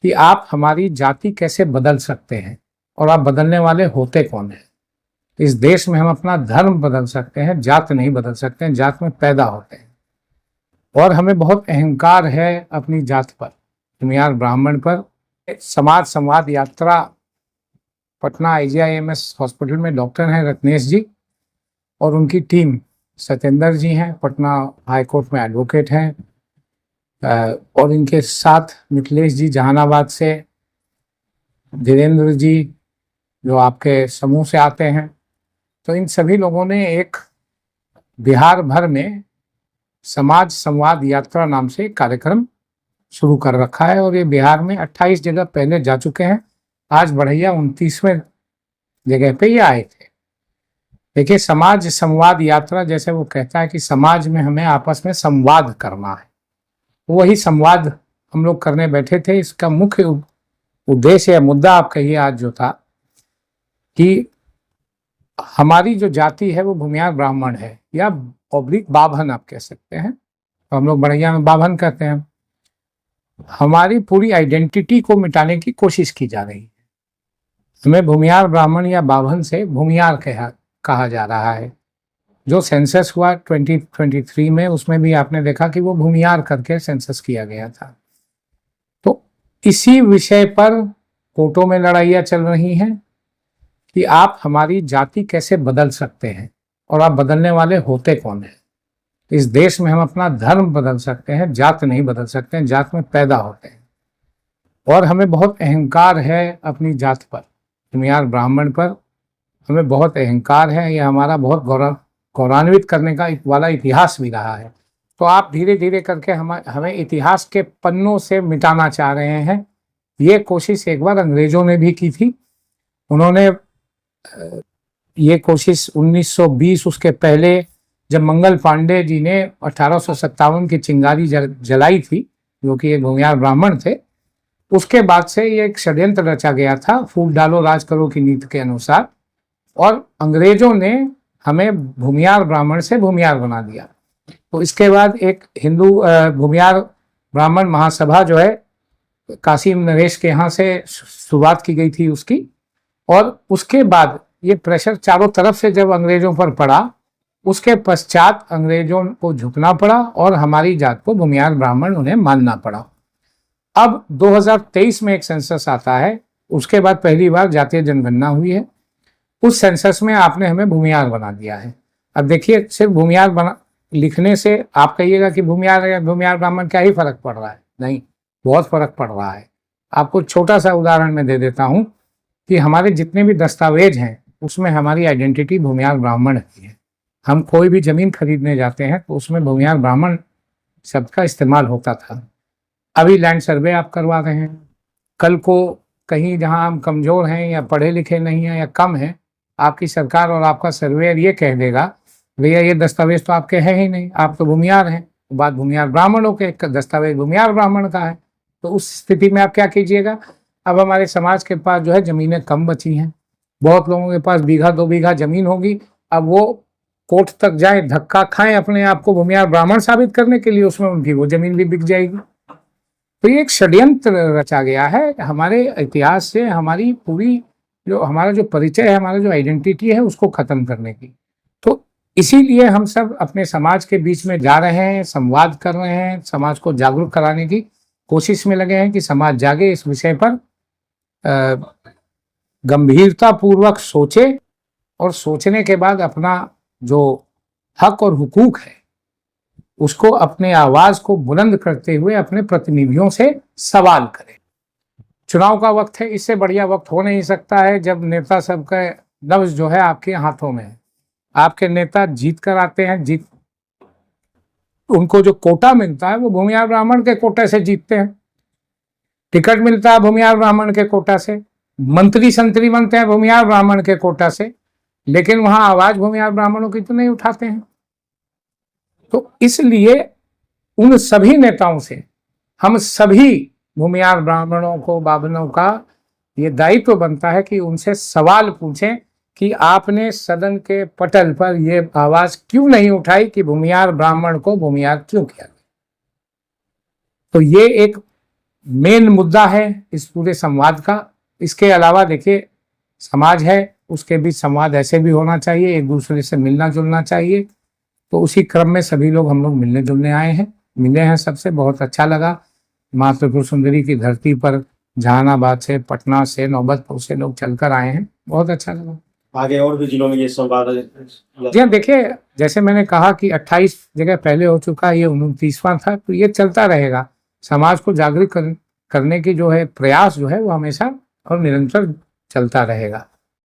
कि आप हमारी जाति कैसे बदल सकते हैं और आप बदलने वाले होते कौन हैं। इस देश में हम अपना धर्म बदल सकते हैं, जात नहीं बदल सकते हैं। जात में पैदा होते हैं और हमें बहुत अहंकार है अपनी जात पर, भूमिहार ब्राह्मण पर। समाज संवाद यात्रा पटना IGIMS हॉस्पिटल में डॉक्टर हैं रत्नेश जी और उनकी टीम, सत्येंद्र जी हैं, पटना हाई कोर्ट में एडवोकेट हैं, और इनके साथ मिथिलेश जी जहानाबाद से, धीरेन्द्र जी जो आपके समूह से आते हैं। तो इन सभी लोगों ने एक बिहार भर में समाज संवाद यात्रा नाम से एक कार्यक्रम शुरू कर रखा है और ये बिहार में 28 जगह पहले जा चुके हैं। आज बढ़ैया 29वें जगह पे ये आए थे। देखिए, समाज संवाद यात्रा जैसे वो कहता है कि समाज में हमें आपस में संवाद करना है, वही संवाद हम लोग करने बैठे थे। इसका मुख्य उद्देश्य या मुद्दा आप कहिए आज जो था कि हमारी जो जाति है वो भूमिहार ब्राह्मण है या पब्लिक बाभन आप कह सकते हैं, तो हम लोग बढ़िया में बाभन कहते हैं। हमारी पूरी आइडेंटिटी को मिटाने की कोशिश की जा रही है। हमें भूमिहार ब्राह्मण या बाभन से भूमिहार कहा जा रहा है। जो सेंसस हुआ 2023 में, उसमें भी आपने देखा कि वो भूमिहार करके सेंसस किया गया था। तो इसी विषय पर कोर्टों में लड़ाइयाँ चल रही हैं कि आप हमारी जाति कैसे बदल सकते हैं और आप बदलने वाले होते कौन हैं। इस देश में हम अपना धर्म बदल सकते हैं, जात नहीं बदल सकते हैं। जात में पैदा होते हैं और हमें बहुत अहंकार है अपनी जात पर, भूमिहार ब्राह्मण पर हमें बहुत अहंकार है। यह हमारा बहुत गौरवान्वित करने का वाला इतिहास भी रहा है। तो आप धीरे धीरे करके हमें इतिहास के पन्नों से मिटाना चाह रहे हैं। ये कोशिश एक बार अंग्रेजों ने भी की थी। उन्होंने ये कोशिश 1920, उसके पहले जब मंगल पांडे जी ने 1857 की चिंगारी जलाई थी, जो कि एक भूमिहार ब्राह्मण थे, उसके बाद से ये एक षड्यंत्र रचा गया था, फूट डालो राज करो की नीति के अनुसार, और अंग्रेजों ने हमें भूमिहार ब्राह्मण से भूमिहार बना दिया। तो इसके बाद एक हिंदू भूमिहार ब्राह्मण महासभा जो है काशी नरेश के यहाँ से शुरुआत की गई थी उसकी, और उसके बाद ये प्रेशर चारों तरफ से जब अंग्रेजों पर पड़ा, उसके पश्चात अंग्रेजों को झुकना पड़ा और हमारी जात को भूमिहार ब्राह्मण उन्हें मानना पड़ा। अब 2023 में एक सेंसस आता है, उसके बाद पहली बार जातीय जनगणना हुई है। उस सेंसस में आपने हमें भूमिहार बना दिया है। अब देखिए, सिर्फ भूमिहार बना लिखने से आप कहिएगा कि भूमिहार ब्राह्मण क्या ही फर्क पड़ रहा है। नहीं, बहुत फर्क पड़ रहा है। आपको छोटा सा उदाहरण मैं दे देता हूँ कि हमारे जितने भी दस्तावेज हैं उसमें हमारी आइडेंटिटी भूमिहार ब्राह्मण की है। हम कोई भी जमीन खरीदने जाते हैं तो उसमें भूमिहार ब्राह्मण शब्द का इस्तेमाल होता था। अभी लैंड सर्वे आप करवा रहे हैं, कल को कहीं जहां हम कमज़ोर हैं या पढ़े लिखे नहीं हैं या कम हैं, आपकी सरकार और आपका सर्वेयर ये कह देगा, भैया ये दस्तावेज तो आपके हैं ही नहीं, आप तो भूमिहार हैं। तो बात भूमिहार ब्राह्मणों के, दस्तावेज भूमिहार ब्राह्मण का है। तो उस स्थिति में आप क्या कीजिएगा। अब हमारे समाज के पास जो है ज़मीनें कम बची हैं, बहुत लोगों के पास 1-2 बीघा ज़मीन होगी। अब वो कोर्ट तक जाए, धक्का खाएं अपने आप को भूमिहार ब्राह्मण साबित करने के लिए, उसमें उनकी वो ज़मीन भी बिक जाएगी। तो ये एक षड्यंत्र रचा गया है हमारे इतिहास से, हमारी पूरी जो हमारा जो परिचय है, हमारा जो आइडेंटिटी है, उसको खत्म करने की। तो इसीलिए हम सब अपने समाज के बीच में जा रहे हैं, संवाद कर रहे हैं, समाज को जागरूक कराने की कोशिश में लगे हैं कि समाज जागे, इस विषय पर गंभीरता पूर्वक सोचे और सोचने के बाद अपना जो हक और हुकूक है उसको, अपने आवाज को बुलंद करते हुए अपने प्रतिनिधियों से सवाल करें। चुनाव का वक्त है, इससे बढ़िया वक्त हो नहीं सकता है जब नेता सबका नब्ज जो है आपके हाथों में है। आपके नेता जीत कर आते हैं, उनको जो कोटा मिलता है वो भूमिहार ब्राह्मण के कोटे से जीतते हैं। टिकट मिलता है भूमिहार ब्राह्मण के कोटा से, मंत्री संतरी बनते हैं भूमिहार ब्राह्मण के कोटा से, लेकिन वहां आवाज भूमिहार ब्राह्मणों की तो नहीं उठाते हैं। तो इसलिए उन सभी नेताओं से हम सभी भूमिहार ब्राह्मणों को, बाभनों का ये दायित्व बनता है कि उनसे सवाल पूछें कि आपने सदन के पटल पर ये आवाज क्यों नहीं उठाई कि भूमिहार ब्राह्मण को भूमिहार क्यों किया। तो ये एक मेन मुद्दा है इस पूरे संवाद का। इसके अलावा देखिए, समाज है, उसके बीच संवाद ऐसे भी होना चाहिए, एक दूसरे से मिलना जुलना चाहिए। तो उसी क्रम में सभी लोग हम लोग मिलने जुलने आए हैं, मिले हैं, सबसे बहुत अच्छा लगा। माँ त्रिपुर सुंदरी की धरती पर जहानाबाद से, पटना से, नौबतपुर से लोग चलकर आए हैं, बहुत अच्छा लगा। आगे और भी जिलों में ये संवाद जी हाँ, देखिए जैसे मैंने कहा कि 28 जगह पहले हो चुका, ये 29वां था, तो ये चलता रहेगा। समाज को जागरूक करने की जो है प्रयास जो है वो हमेशा और निरंतर चलता रहेगा।